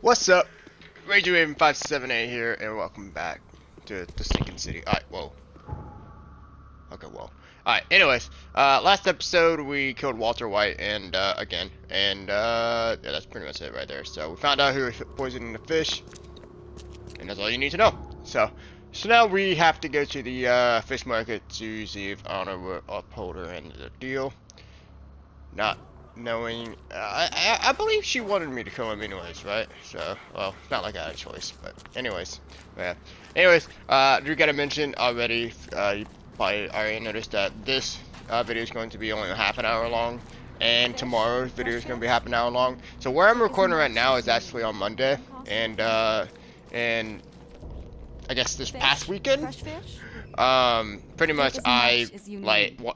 What's up? RageRaven578 here, and welcome back to the Sinking City. Alright, whoa. Okay, whoa. Alright, anyways, last episode we killed Walter White and, again, and, yeah, that's pretty much it right there. So, we found out who was poisoning the fish, and that's all you need to know. So now we have to go to the, fish market to see if Honor will uphold her end of the deal. Not knowing, I believe she wanted me to kill him anyways, right? So, well, it's not like I had a choice, but anyways, yeah. Anyways, we gotta mention already, you probably already noticed that this video is going to be only half an hour long, and tomorrow's video is going to be half an hour long. So where I'm recording right now is actually on Monday, and I guess this past weekend, pretty much I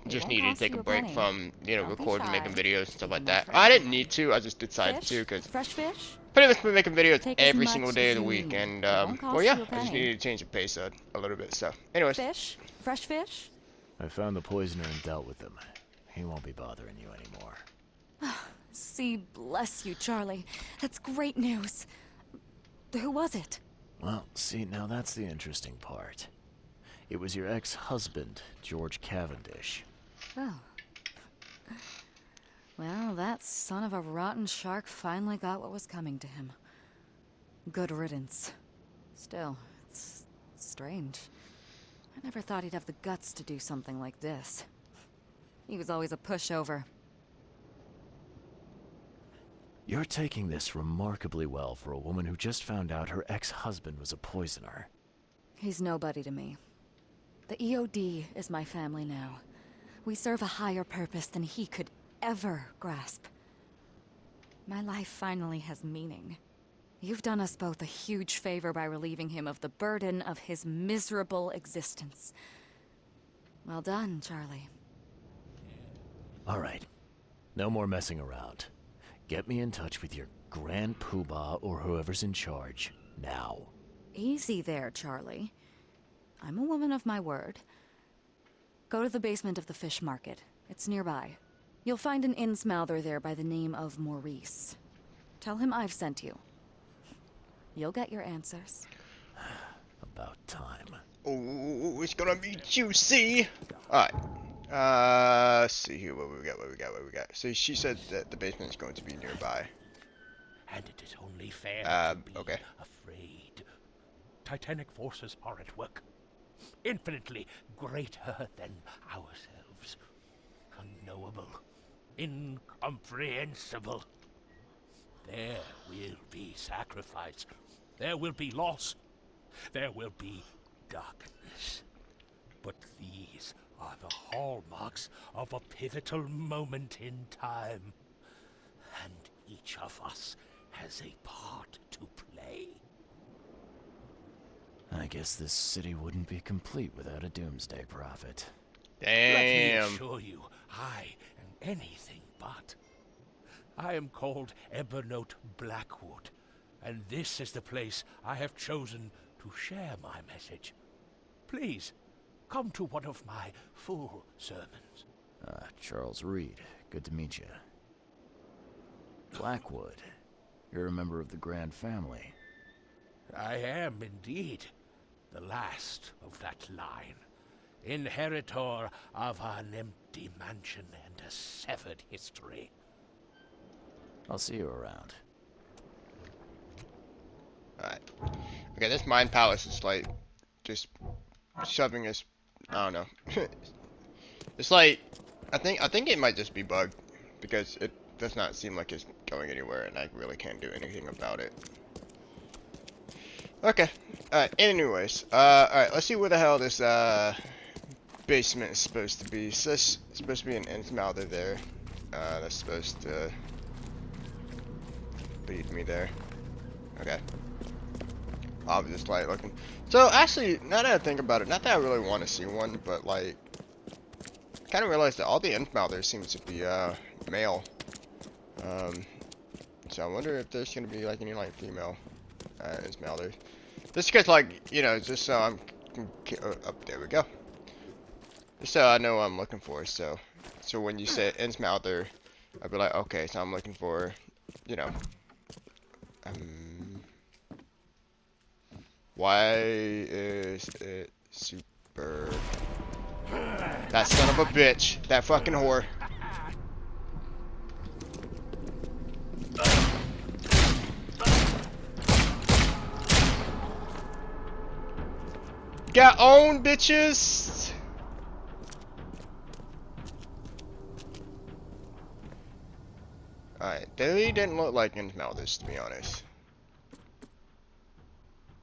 just needed to take a break from, you know, recording, making videos and stuff like that. I didn't need to, I just decided to, because pretty much been making videos every single day of the week, and well, yeah, I just needed to change the pace a little bit. So anyways, Fresh fish? I found the poisoner and dealt with him. He won't be bothering you anymore. See, bless you, Charlie. That's great news. Who was it? Well, see, now that's the interesting part. It was your ex-husband, George Cavendish. Oh. Well, that son of a rotten shark finally got what was coming to him. Good riddance. Still, it's strange. I never thought he'd have the guts to do something like this. He was always a pushover. You're taking this remarkably well for a woman who just found out her ex-husband was a poisoner. He's nobody to me. The EOD is my family now. We serve a higher purpose than he could ever grasp. My life finally has meaning. You've done us both a huge favor by relieving him of the burden of his miserable existence. Well done, Charlie. All right. No more messing around. Get me in touch with your Grand Poobah or whoever's in charge, now. Easy there, Charlie. I'm a woman of my word. Go to the basement of the fish market. It's nearby. You'll find an Innsmouther there by the name of Maurice. Tell him I've sent you. You'll get your answers. About time. oh, it's gonna be juicy. Alright. Let's see here what we got. So she said that the basement is going to be nearby. And it is only fair to be okay. afraid. Titanic forces are at work, infinitely greater than ourselves. Unknowable, incomprehensible. There will be sacrifice. There will be loss. There will be darkness. But these are the hallmarks of a pivotal moment in time. And each of us has a part to play. I guess this city wouldn't be complete without a doomsday prophet. Damn. Let me assure you, I am anything but. I am called Ebernote Blackwood, and this is the place I have chosen to share my message. Please, come to one of my full sermons. Charles Reed. Good to meet you. Blackwood. You're a member of the Grand family. I am indeed the last of that line, inheritor of an empty mansion and a severed history. I'll see you around. Alright. Okay, this Mind Palace is like just shoving us. I don't know. It's like I think it might just be bugged because it does not seem like it's going anywhere, and I really can't do anything about it. Okay. Alright. Anyways, alright. Let's see where the hell this basement is supposed to be. So it's supposed to be an Innsmouther there. That's supposed to lead me there. Okay. I'm just like looking. So actually, now that I think about it, not that I really want to see one, but like, kind of realized that all the Innsmouthers seems to be male. So I wonder if there's gonna be like any like female Innsmouthers. Just because, like, you know, just so I'm up there we go. Just so I know what I'm looking for. So when you say Innsmouther, I'd be like, okay, so I'm looking for, you know, Why is it super? That son of a bitch. That fucking whore. Got owned, bitches! Alright, they didn't look like Malthus, to be honest.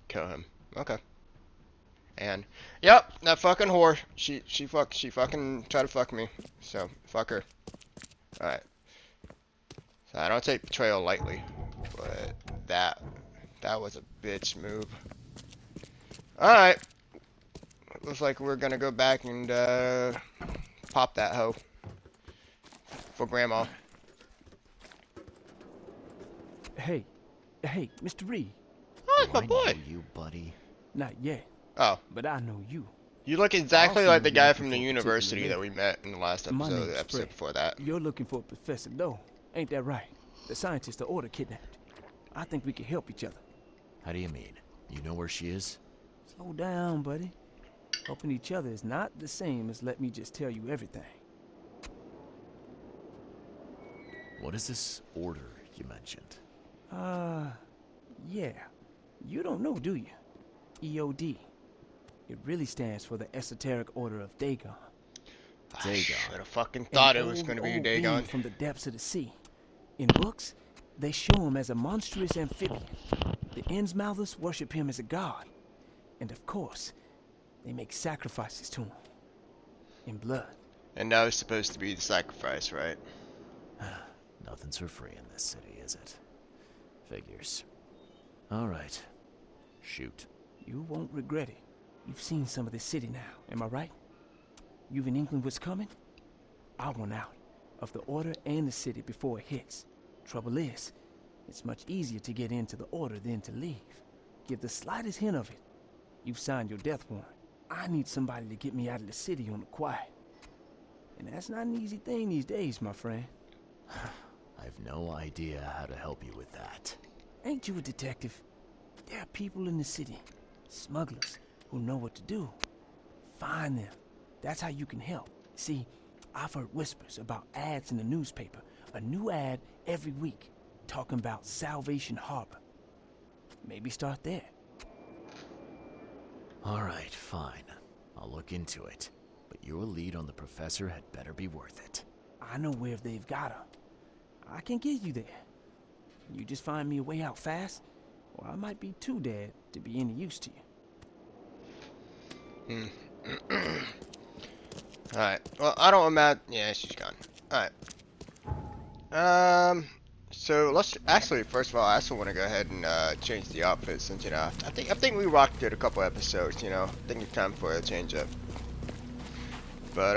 Kill him. Okay. And, yep, that fucking whore. She fucking tried to fuck me. So, fuck her. Alright. So I don't take betrayal lightly. But that was a bitch move. Alright. Looks like we're gonna go back and pop that hoe for grandma. Hey, Mr. Reed. Oh, Do it's my I boy. know you, buddy? Not yet, Oh, but I know you. you look exactly Also like the know guy you're from looking the for a university particular that we met in the last My episode, name's the episode Fred. before that. You're looking for Professor Doe, ain't that right? The scientist the Order kidnapped. I think we can help each other. How do you mean? You know where she is? Slow down, buddy. Helping each other is not the same as let me just tell you everything. What is this order you mentioned? Yeah. You don't know, do you? EOD. It really stands for the Esoteric Order of Dagon. I Dagon. should have fucking An thought it was old, gonna be old Dagon. being from the depths of the sea. In books, they show him as a monstrous amphibian. The Innsmouthers worship him as a god. And of course, they make sacrifices to him. In blood. And that was supposed to be the sacrifice, right? Nothing's for free in this city, is it? Figures. Alright. Shoot. You won't regret it. You've seen some of this city now, am I right? You've an inkling what's coming? I want out of the Order and the city before it hits. Trouble is, it's much easier to get into the Order than to leave. Give the slightest hint of it. You've signed your death warrant. I need somebody to get me out of the city on the quiet. And that's not an easy thing these days, my friend. I've no idea how to help you with that. Ain't you a detective? There are people in the city, smugglers, who know what to do. Find them. That's how you can help. See, I've heard whispers about ads in the newspaper. A new ad every week, talking about Salvation Harbor. Maybe start there. Alright, fine. I'll look into it. But your lead on the professor had better be worth it. I know where they've got her. I can get you there. You just find me a way out fast, or I might be too dead to be any use to you. Alright. Well, I don't imagine. Yeah, she's gone. Alright. So let's actually, first of all, I also want to go ahead and change the outfit since I think we rocked it a couple episodes. I think it's time for a change up. But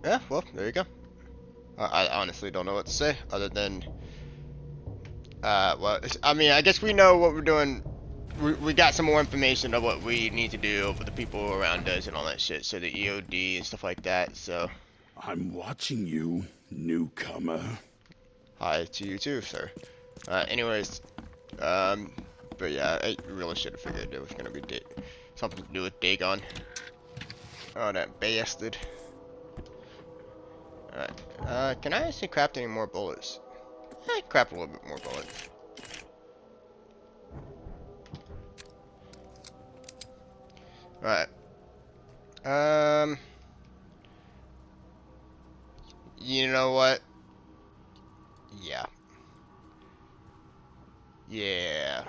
yeah. Well, there you go. I honestly don't know what to say other than well, I mean, I guess we know what we're doing. We got some more information of what we need to do with the people around us and all that shit. So the EOD and stuff like that. So I'm watching you, newcomer. hi to you too, sir. Anyways, but yeah, I really should have figured it was gonna be something to do with Dagon. Oh, that bastard. Alright, can I actually craft any more bullets? I can craft a little bit more bullets. Alright. You know what? Yeah. Yeah.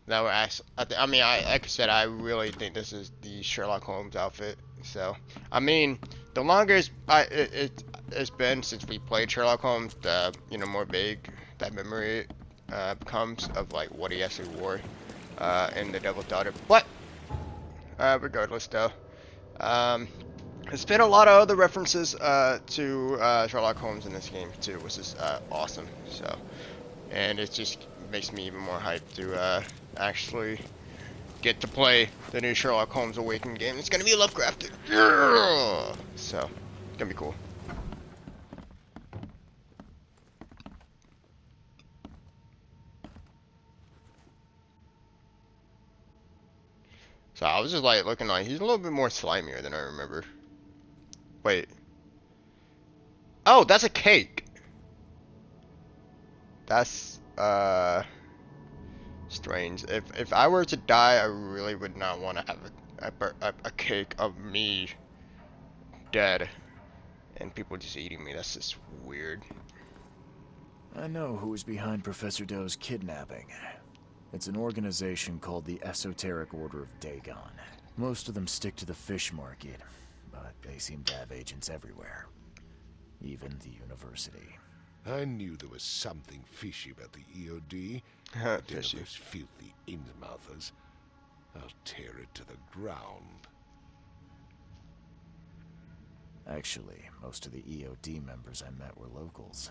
Now we're actually, I mean, like I said, I really think this is the Sherlock Holmes outfit. So, I mean, the longer it's been since we played Sherlock Holmes, the more vague that memory becomes of like what he actually wore in The Devil's Daughter. But regardless, though, there's been a lot of other references to Sherlock Holmes in this game too, which is awesome. So, and it just makes me even more hyped to actually get to play the new Sherlock Holmes Awakened game. It's gonna be Lovecrafted. Yeah! So, it's gonna be cool. So I was just like looking like he's a little bit more slimier than I remember. Wait. Oh, that's a cake. That's strange. If I were to die, I really would not want to have a cake of me dead and people just eating me. That's just weird. I know who is behind Professor Doe's kidnapping. It's an organization called the Esoteric Order of Dagon. Most of them stick to the fish market, but they seem to have agents everywhere. Even the university. I knew there was something fishy about the EOD. Fishy. Those filthy Innsmouthers. I'll tear it to the ground. Actually, most of the EOD members I met were locals.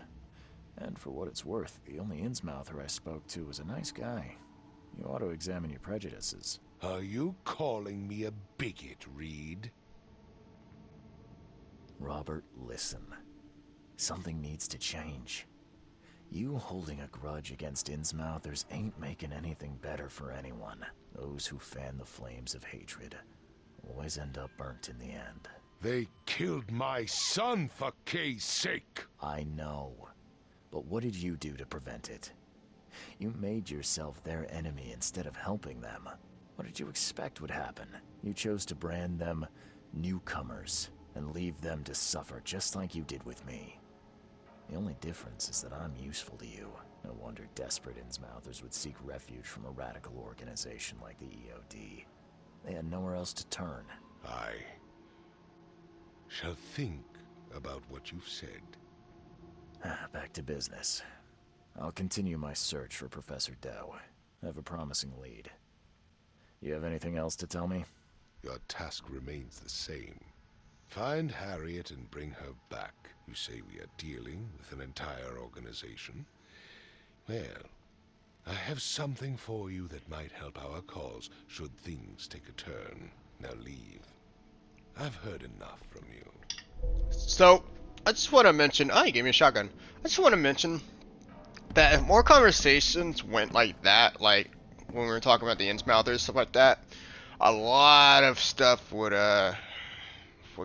And for what it's worth, the only Innsmouther I spoke to was a nice guy. You ought to examine your prejudices. Are you calling me a bigot, Reed? Robert, listen. Something needs to change. You holding a grudge against Innsmouthers ain't making anything better for anyone. Those who fan the flames of hatred always end up burnt in the end. They killed my son for Kay's sake. I know. But what did you do to prevent it? You made yourself their enemy instead of helping them. What did you expect would happen? You chose to brand them newcomers and leave them to suffer just like you did with me. The only difference is that I'm useful to you. No wonder desperate Innsmouthers would seek refuge from a radical organization like the EOD. They had nowhere else to turn. I shall think about what you've said. Back to business. I'll continue my search for Professor Doe. I have a promising lead. You have anything else to tell me? Your task remains the same. Find Harriet and bring her back. You say we are dealing with an entire organization? Well, I have something for you that might help our cause should things take a turn. Now leave. I've heard enough from you. So, I just want to mention, oh, you gave me a shotgun. I just want to mention that if more conversations went like that, like when we were talking about the Innsmouthers, stuff like that, a lot of stuff would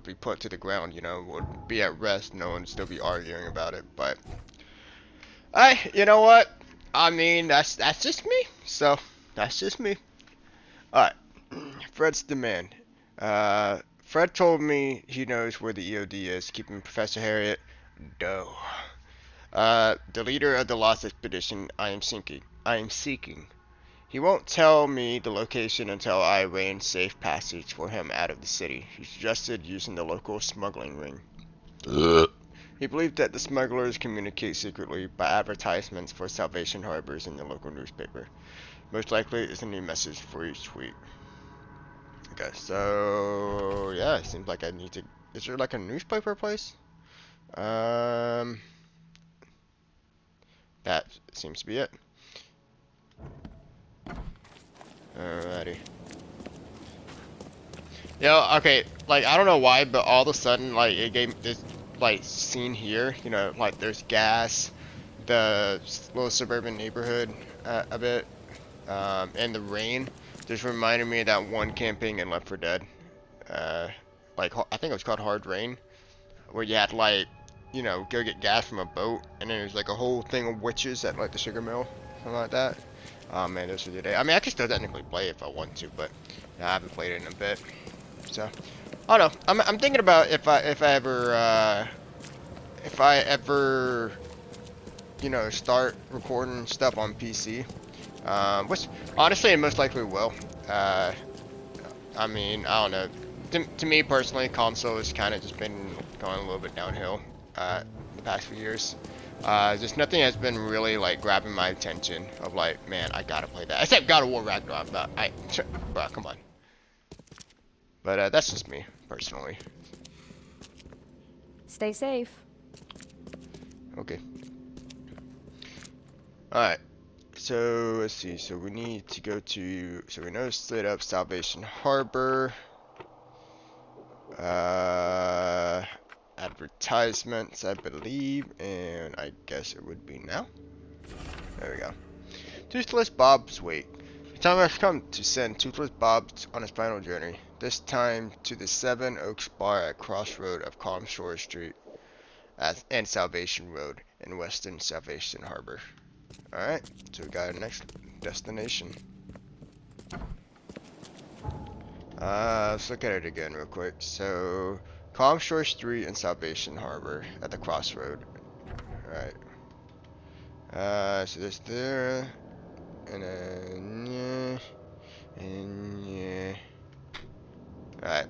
be put to the ground, you know, would be at rest, no one would still be arguing about it, but, you know what, I mean, that's just me, so, that's just me. Alright, Fred's demand. Fred told me he knows where the EOD is, keeping Professor Harriet Doe. The leader of the Lost Expedition I am seeking. He won't tell me the location until I arrange safe passage for him out of the city. He suggested using the local smuggling ring. He believed that the smugglers communicate secretly by advertisements for Salvation Harbors in the local newspaper. Most likely it's a new message for each week. Okay, so yeah, it seems like I need to. Is there like a newspaper place? That seems to be it. Alrighty. Yo, okay, like, I don't know why, but all of a sudden, like, it gave this, like, scene here, you know, like, there's gas, the little suburban neighborhood, a bit, and the rain, just reminded me of that one camping in Left 4 Dead, like, I think it was called Hard Rain, where you had, like, you know, go get gas from a boat, and then there's, like, a whole thing of witches at, like, the sugar mill, something like that. Oh man, this was the day. I mean, I could still technically play if I want to, but yeah, I haven't played it in a bit. So, I don't know. I'm thinking about if I ever, you know, start recording stuff on PC, which honestly, I most likely will. I mean, I don't know. To me personally, console has kind of just been going a little bit downhill the past few years. Just nothing has been really like grabbing my attention of like, man, I gotta play that. Except God of War Ragnarok, but bro, come on. But that's just me personally. Stay safe. Okay. All right. So let's see. So we need to go to. So we know straight up Salvation Harbor. Advertisements, I believe, and I guess it would be now. There we go. Toothless Bob's Wake. time has come to send Toothless Bob on his final journey. This time to the Seven Oaks Bar at Crossroad of Calm Shore Street and Salvation Road in Western Salvation Harbor. Alright, so we got our next destination. Let's look at it again real quick. So, Calm Shore Street and Salvation Harbor at the Crossroad. Alright. So there's there. And then, yeah. And, yeah. Alright.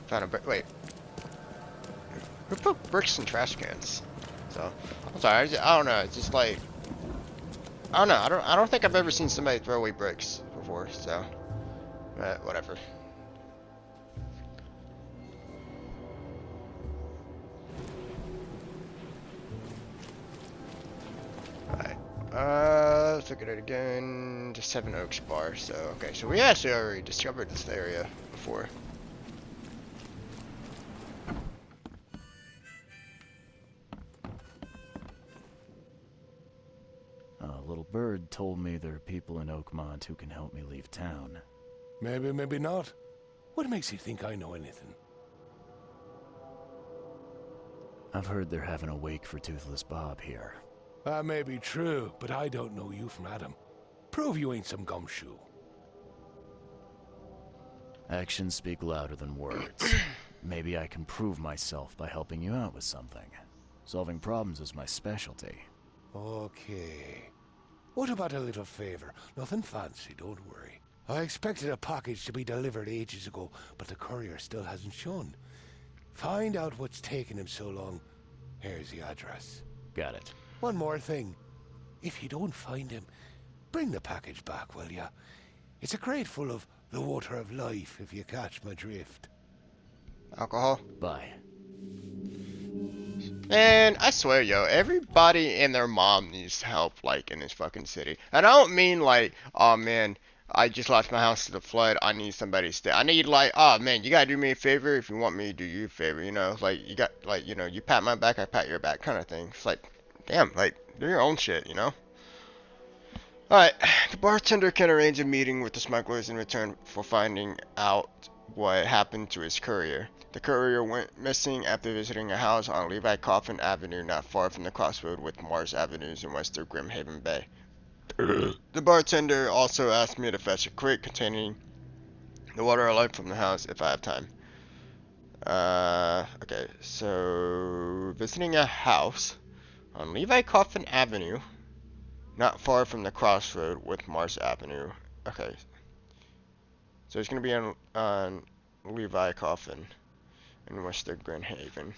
Found a brick. Wait. Who put bricks in trash cans? So, I'm sorry. I don't know. It's just like, I don't know. I don't think I've ever seen somebody throw away bricks before. So, whatever. Alright. Let's look at it again. The Seven Oaks Bar. So, okay. So we actually already discovered this area before. A little bird told me there are people in Oakmont who can help me leave town. Maybe, maybe not. What makes you think I know anything? I've heard they're having a wake for Toothless Bob here. That may be true, but I don't know you from Adam. Prove you ain't some gumshoe. Actions speak louder than words. Maybe I can prove myself by helping you out with something. Solving problems is my specialty. Okay. What about a little favor? Nothing fancy, don't worry. I expected a package to be delivered ages ago, but the courier still hasn't shown. Find out what's taking him so long. Here's the address. Got it. One more thing. If you don't find him, bring the package back, will ya? It's a crate full of the water of life, if you catch my drift. Alcohol? Bye. Man, I swear, yo, everybody and their mom needs help, like, in this fucking city. And I don't mean, like, oh, man, I just lost my house to the flood, I need somebody to stay. I need, like, oh, man, you gotta do me a favor if you want me to do you a favor, you know? Like, you got, like, you know, you pat my back, I pat your back, kind of thing. It's like, damn, like, do your own shit, you know? Alright, the bartender can arrange a meeting with the smugglers in return for finding out what happened to his courier. The courier went missing after visiting a house on Levi Coffin Avenue, not far from the crossroad with Mars Avenues in western Grimhaven Bay. The bartender also asked me to fetch a crate containing the water of life from the house if I have time. Okay, so visiting a house on Levi Coffin Avenue, not far from the crossroad with Mars Avenue. Okay, so it's gonna be on Levi Coffin in Western Grimhaven.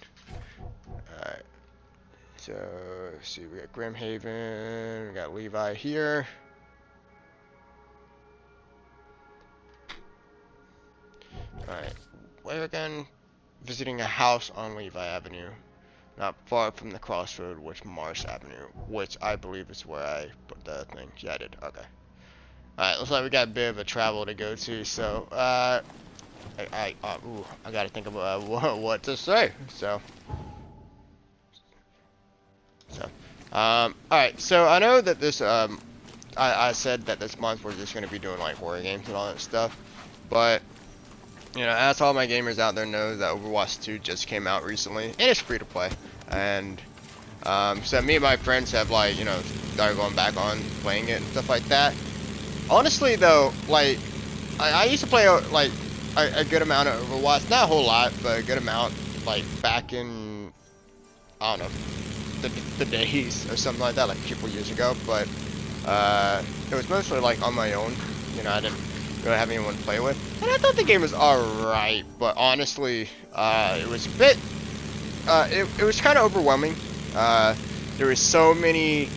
Alright. So, let's see, we got Grimhaven, we got Levi here. Alright. Where again? Visiting a house on Levi Avenue. Not far from the crossroad with Mars Avenue, which I believe is where I put the thing. Yeah, I did. Okay. Alright, looks like we got a bit of a travel to go to, so, I gotta think about what to say. Alright, so I know that this, I said that this month we're just gonna be doing like horror games and all that stuff, but, you know, as all my gamers out there know, that Overwatch 2 just came out recently, and it's free to play, and, so me and my friends have, like, you know, started going back on playing it and stuff like that. Honestly, though, like, I used to play, like, a good amount of Overwatch, not a whole lot, but a good amount, like, back in, I don't know, the days or something like that, like a couple years ago, but, it was mostly, like, on my own, you know, I didn't really have anyone to play with, and I thought the game was alright, but honestly, it was a bit, it was kind of overwhelming. There was so many,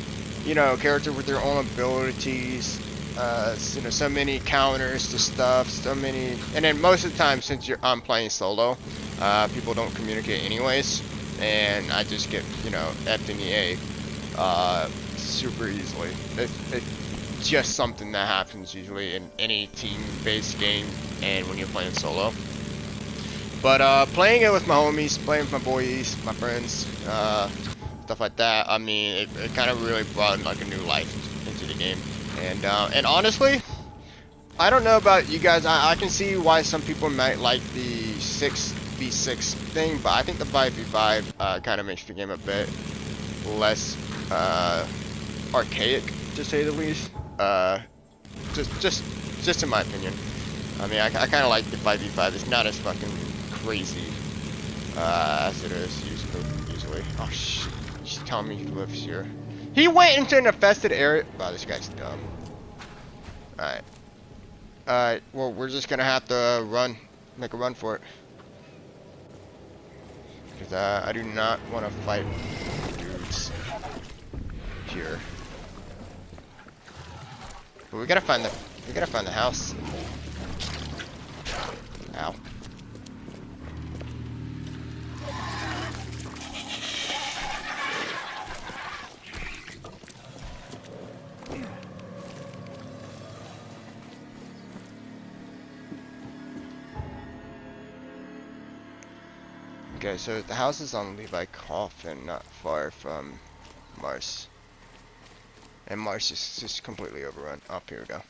you know, characters with their own abilities, you know, so many counters to stuff, so many, and then most of the time, since I'm playing solo, people don't communicate anyways, and I just get, you know, effed in the A, super easily. just something that happens usually in any team-based game and when you're playing solo. But playing it with my homies, playing with my boys, my friends, stuff like that, I mean, it kind of really brought like a new life into the game. And honestly, I don't know about you guys. I can see why some people might like the 6v6 thing, but I think the 5v5 kind of makes the game a bit less archaic, to say the least. Just in my opinion. I mean, I kind of like the 5v5. It's not as fucking crazy as it is usually. Oh shit! Just tell me he lives here. He went into an infested area. Wow, this guy's dumb. Alright. Alright, well, we're just gonna have to make a run for it. Because I do not want to fight dudes here. But we gotta find the house. Ow. Okay, so the house is on Levi Coffin, not far from Mars. And Mars is just completely overrun. Oh, here we go.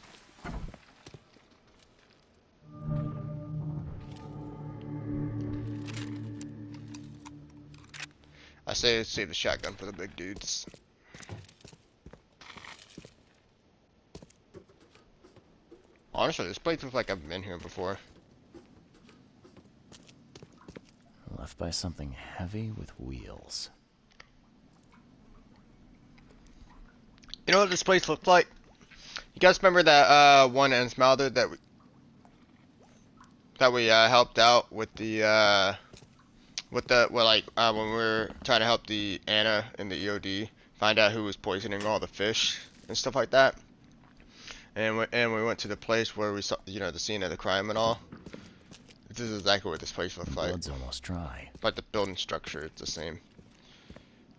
I say let's save the shotgun for the big dudes. Honestly, this place looks like I've been here before. Left by something heavy with wheels. You know what this place looked like? You guys remember that one Ensmelder that we helped out with the when we were trying to help the Anna in the EOD find out who was poisoning all the fish and stuff like that. And we went to the place where we saw, you know, the scene of the crime and all. This is exactly what this place looks like. Blood's almost dry. But the building structure is the same.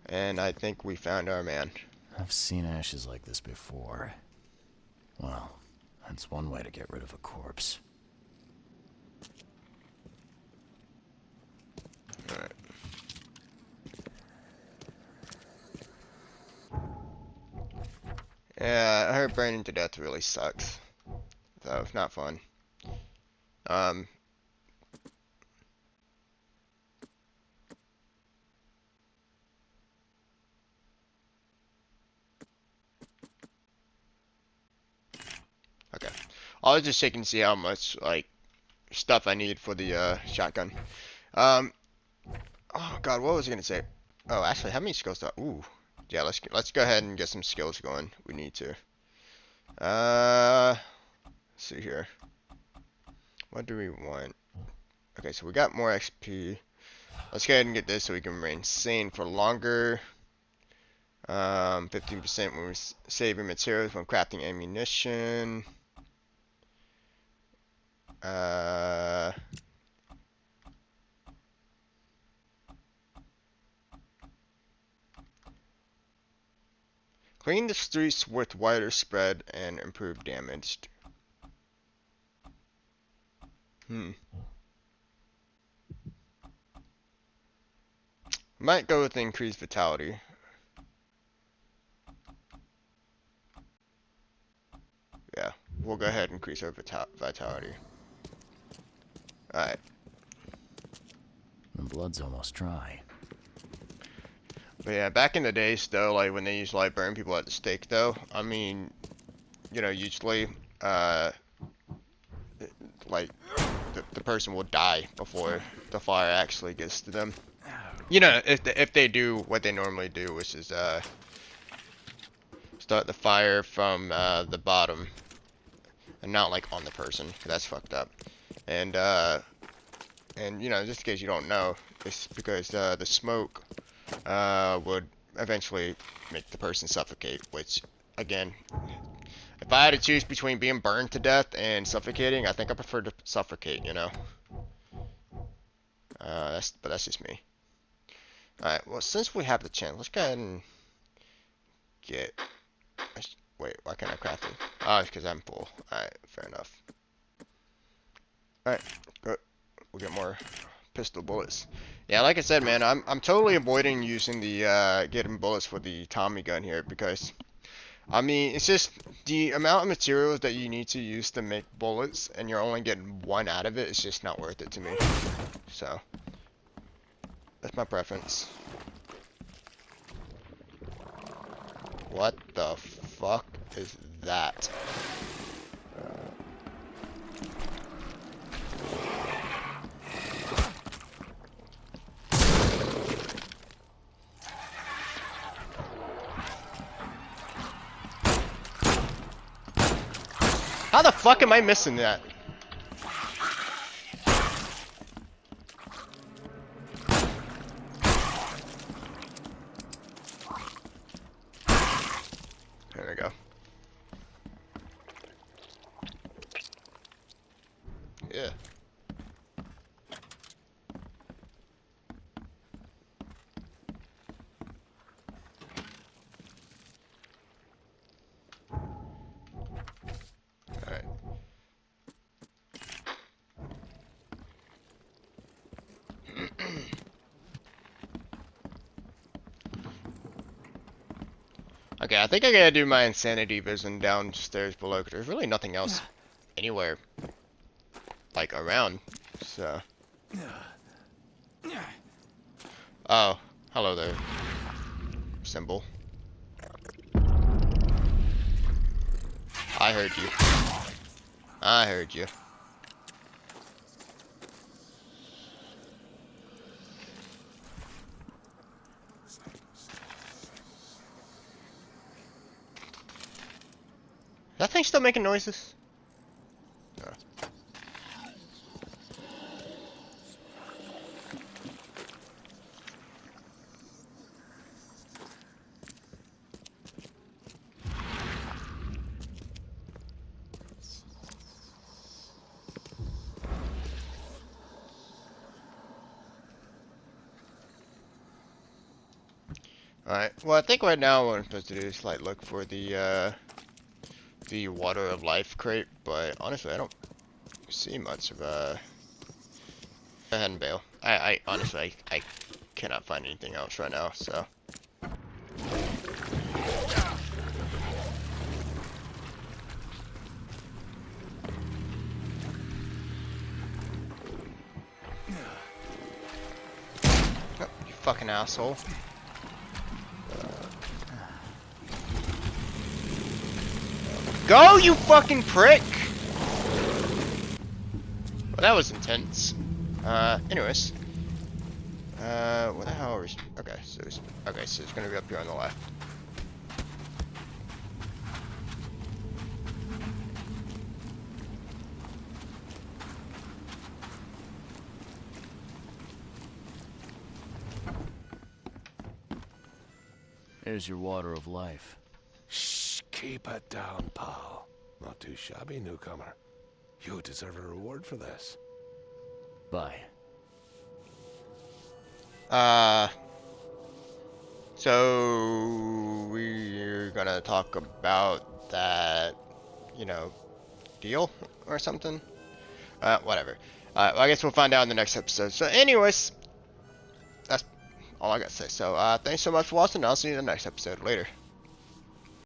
And I think we found our man. I've seen ashes like this before. Well, that's one way to get rid of a corpse. Alright. Yeah, I heard burning to death really sucks. So it's not fun. Okay. I was just checking to see how much like stuff I need for the shotgun. Oh god, what was I gonna say? Oh, actually, how many skills do I? Ooh, yeah. Let's go ahead and get some skills going. We need to. Let's see here. What do we want? Okay, so we got more XP. Let's go ahead and get this so we can remain sane for longer. 15% when we're saving materials when crafting ammunition. Clean the streets with wider spread and improve damage. Might go with increased vitality. Yeah, we'll go ahead and increase our vitality. Alright. The blood's almost dry. But yeah, back in the days though, like when they used to like burn people at the stake though, I mean, you know, usually, like, the person will die before the fire actually gets to them. You know, if they do what they normally do, which is, start the fire from, the bottom, and not like on the person, 'cause that's fucked up. And you know, just in case you don't know, it's because, the smoke, would eventually make the person suffocate, which, again, if I had to choose between being burned to death and suffocating, I think I prefer to suffocate, you know. But that's just me. Alright, well, since we have the chance, let's go ahead and get... wait, why can't I craft it? Oh, it's because I'm full. Alright, fair enough. Alright, good. We'll get more pistol bullets. Yeah, like I said, man, I'm totally avoiding using the getting bullets for the Tommy gun here because I mean it's just the amount of materials that you need to use to make bullets and you're only getting one out of it is just not worth it to me. So that's my preference. What the fuck is that? How the fuck am I missing that? There we go. Yeah. Alright. Okay, I think I gotta do my insanity vision downstairs below because there's really nothing else anywhere like around. So. Oh, hello there. Symbol. I heard you. I heard you. That thing still making noises? No. Alright, well I think right now what I'm supposed to do is like look for the water of life crate, but honestly I don't see much of go ahead and bail. I honestly I cannot find anything else right now, so. Oh, you fucking asshole. Go, you fucking prick! Well, that was intense. Anyways. What the hell are we... Okay, so it's gonna be up here on the left. Here's your water of life. Shh, keep it down, pal. Not too shabby, newcomer. You deserve a reward for this. Bye. So we're gonna talk about that, you know, deal or something. Whatever. Well, I guess we'll find out in the next episode. So, anyways, that's all I gotta say. So, thanks so much for watching. I'll see you in the next episode. Later.